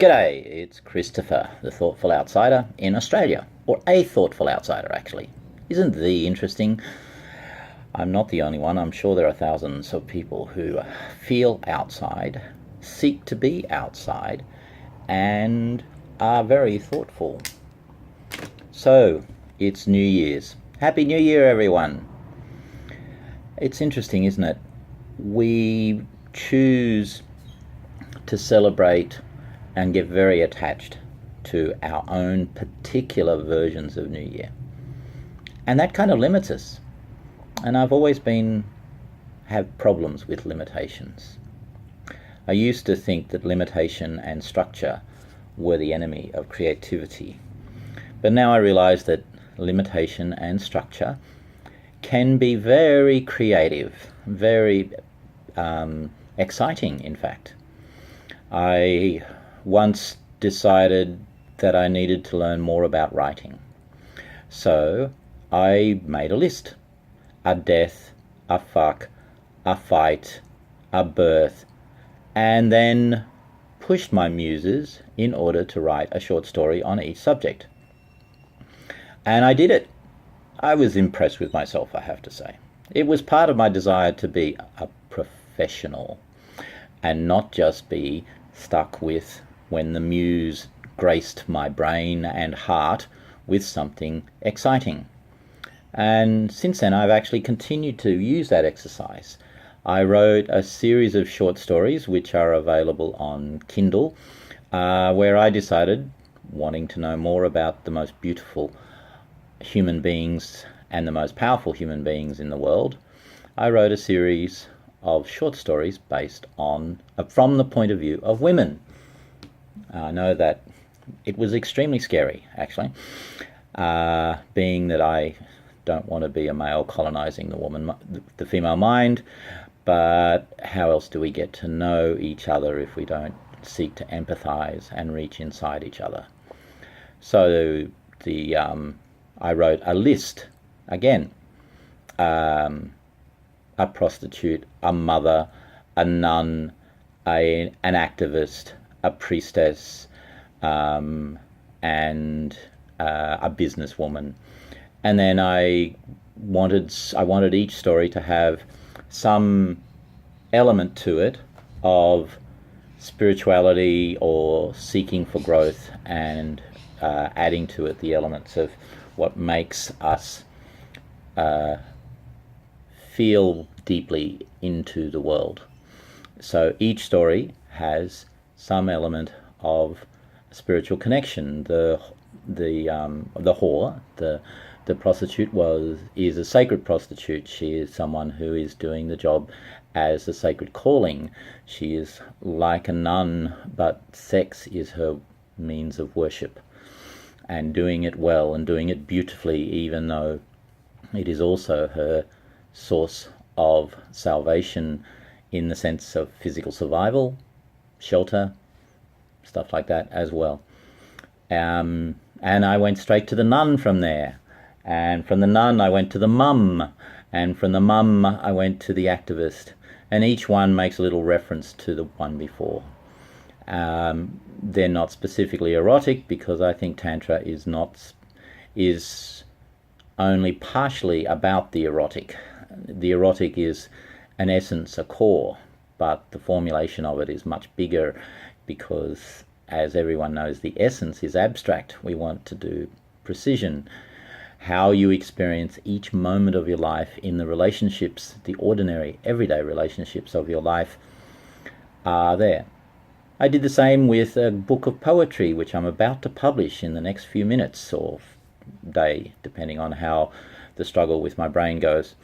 G'day, it's Christopher, the Thoughtful Outsider in Australia, or a Thoughtful Outsider actually. Isn't the interesting? I'm not the only one. I'm sure there are thousands of people who feel outside, seek to be outside, and are very thoughtful. So, it's New Year's. Happy New Year, everyone. It's interesting, isn't it? We choose to celebrate and get very attached to our own particular versions of New Year. And that kind of limits us. And I've always have problems with limitations. I used to think that limitation and structure were the enemy of creativity. But now I realize that limitation and structure can be very creative, very exciting, in fact. I once decided that I needed to learn more about writing. So I made a list. A death, a fuck, a fight, a birth, and then pushed my muses in order to write a short story on each subject. And I did it. I was impressed with myself, I have to say. It was part of my desire to be a professional and not just be stuck with when the muse graced my brain and heart with something exciting. And since then I've actually continued to use that exercise. I wrote a series of short stories which are available on Kindle, where I decided, wanting to know more about the most beautiful human beings and the most powerful human beings in the world, I wrote a series of short stories based on, from the point of view of women. I know that it was extremely scary, actually, being that I don't want to be a male colonizing the female mind, but how else do we get to know each other if we don't seek to empathize and reach inside each other? So I wrote a list, again, a prostitute, a mother, a nun, an activist, a priestess, and a businesswoman. And then I wanted each story to have some element to it of spirituality or seeking for growth, and adding to it the elements of what makes us feel deeply into the world. So each story has some element of spiritual connection. The whore, the prostitute is a sacred prostitute. She is someone who is doing the job as a sacred calling. She is like a nun, but sex is her means of worship, and doing it well and doing it beautifully, even though it is also her source of salvation in the sense of physical survival, shelter, stuff like that as well. And I went straight to the nun from there. And from the nun I went to the mum. And from the mum I went to the activist. And each one makes a little reference to the one before. They're not specifically erotic, because I think Tantra is only partially about the erotic. The erotic is an essence, a core, but the formulation of it is much bigger, because, as everyone knows, the essence is abstract. We want to do precision. How you experience each moment of your life in the relationships, the ordinary, everyday relationships of your life, are there. I did the same with a book of poetry, which I'm about to publish in the next few minutes or day, depending on how the struggle with my brain goes,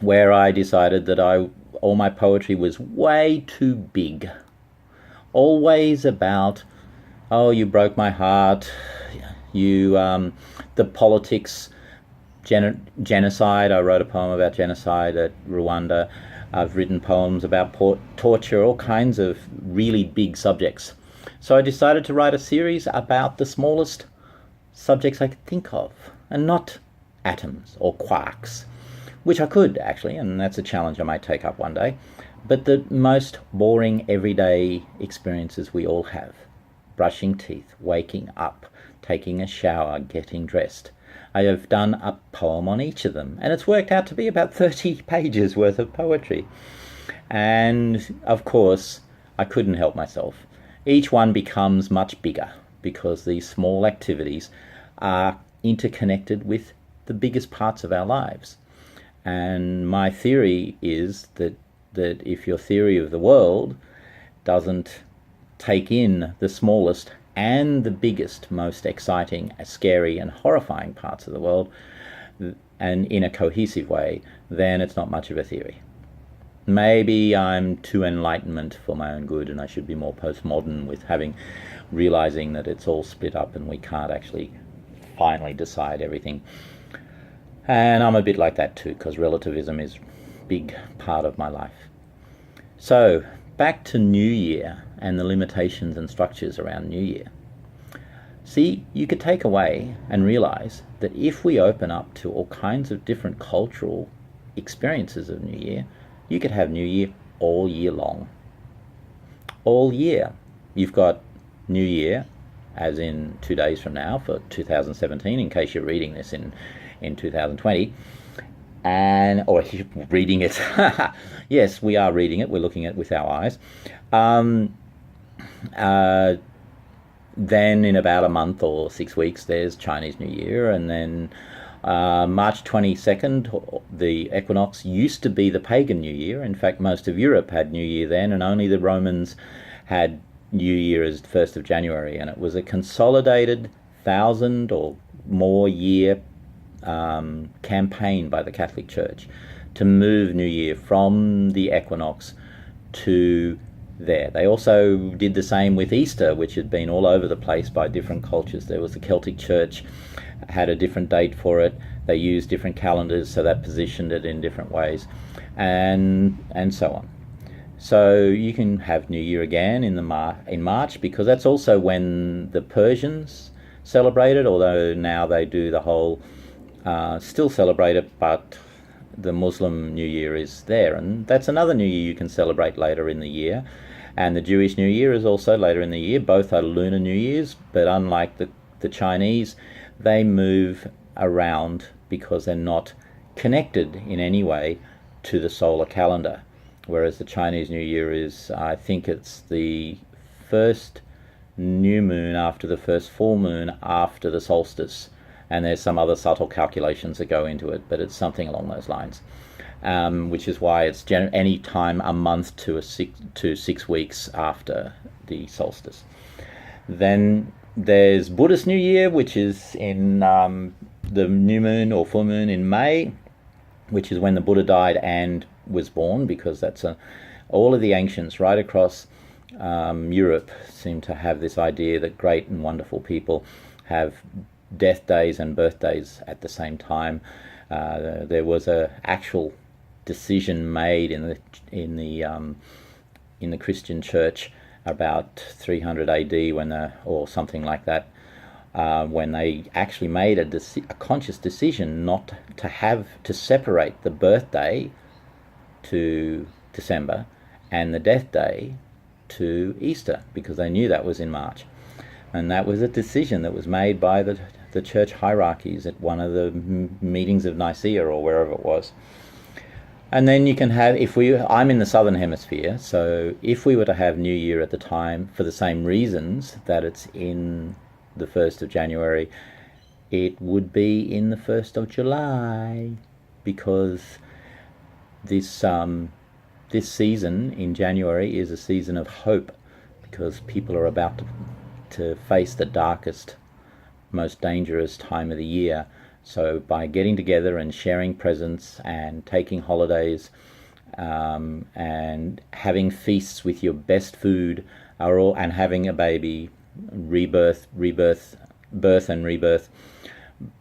where I decided that all my poetry was way too big. Always about, oh, you broke my heart, the politics, genocide. I wrote a poem about genocide at Rwanda. I've written poems about torture, all kinds of really big subjects. So I decided to write a series about the smallest subjects I could think of, and not atoms or quarks, which I could actually, and that's a challenge I might take up one day. but the most boring everyday experiences we all have. Brushing teeth, waking up, taking a shower, getting dressed. I have done a poem on each of them, and it's worked out to be about 30 pages worth of poetry. And of course, I couldn't help myself. Each one becomes much bigger because these small activities are interconnected with the biggest parts of our lives. And my theory is that if your theory of the world doesn't take in the smallest and the biggest, most exciting, scary and horrifying parts of the world, and in a cohesive way, then it's not much of a theory. Maybe I'm too enlightenment for my own good, and I should be more postmodern with realizing that it's all split up and we can't actually finally decide everything. And I'm a bit like that too, because relativism is a big part of my life. So, back to New Year and the limitations and structures around New Year. See, you could take away and realize that if we open up to all kinds of different cultural experiences of New Year, you could have New Year all year long. All year. You've got New Year, as in 2 days from now, for 2017, in case you're reading this in 2020, or you're reading it. Yes, we are reading it. We're looking at it with our eyes. Then in about a month or 6 weeks, there's Chinese New Year, and then March 22nd, the equinox, used to be the pagan New Year. In fact, most of Europe had New Year then, and only the Romans had New Year as 1st of January, and it was a consolidated 1,000 or more year campaign by the Catholic Church to move New Year from the equinox to there. They also did the same with Easter, which had been all over the place by different cultures. There was the Celtic Church had a different date for it. They used different calendars, so that positioned it in different ways, and so on. So you can have New Year again in March, because that's also when the Persians celebrated, although now they do the whole still celebrate it, but the Muslim New Year is there, and that's another New Year you can celebrate later in the year. And the Jewish New Year is also later in the year. Both are lunar New Years, but unlike the Chinese, they move around because they're not connected in any way to the solar calendar. Whereas the Chinese New Year is, I think it's the first new moon after the first full moon after the solstice. And there's some other subtle calculations that go into it, but it's something along those lines. Which is why it's any time a month to 6 weeks after the solstice. Then there's Buddhist New Year, which is in the new moon or full moon in May, which is when the Buddha died and was born, because that's all of the ancients right across Europe seem to have this idea that great and wonderful people have death days and birthdays at the same time. There was a actual decision made in the Christian Church about 300 AD or something like that, when they actually made a conscious decision not to separate the birthday to December and the death day to Easter, because they knew that was in March. And that was a decision that was made by the church hierarchies at one of the meetings of Nicaea or wherever it was. And then you can have, I'm in the southern hemisphere, so if we were to have New Year at the time for the same reasons that it's in the 1st of January, it would be in the 1st of July, because this season in January is a season of hope, because people are about to face the darkest, most dangerous time of the year. So by getting together and sharing presents and taking holidays and having feasts with your best food and having a baby, birth and rebirth,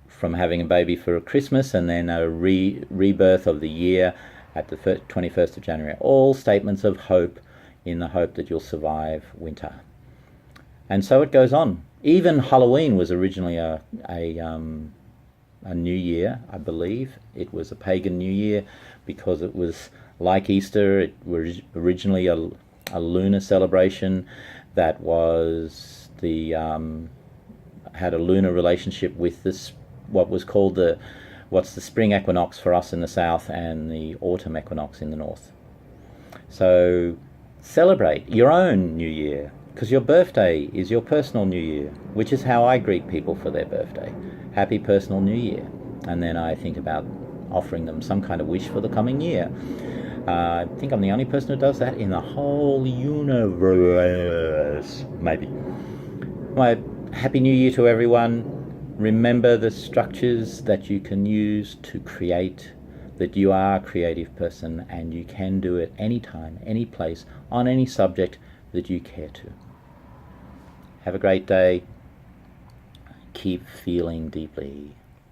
from having a baby for Christmas and then a rebirth of the year at the 21st of January, all statements of hope, in the hope that you'll survive winter. And so it goes on. Even Halloween was originally a New Year, I believe. It was a pagan New Year because it was Like Easter, it was originally a lunar celebration that was had a lunar relationship with this, what was called what's the spring equinox for us in the south and the autumn equinox in the north. So celebrate your own New Year, because your birthday is your personal New Year, which is how I greet people for their birthday. Happy personal New Year. And then I think about offering them some kind of wish for the coming year. I think I'm the only person who does that in the whole universe, maybe. My Happy New Year to everyone. Remember the structures that you can use to create, that you are a creative person and you can do it anytime, any place, on any subject that you care to. Have a great day. Keep feeling deeply.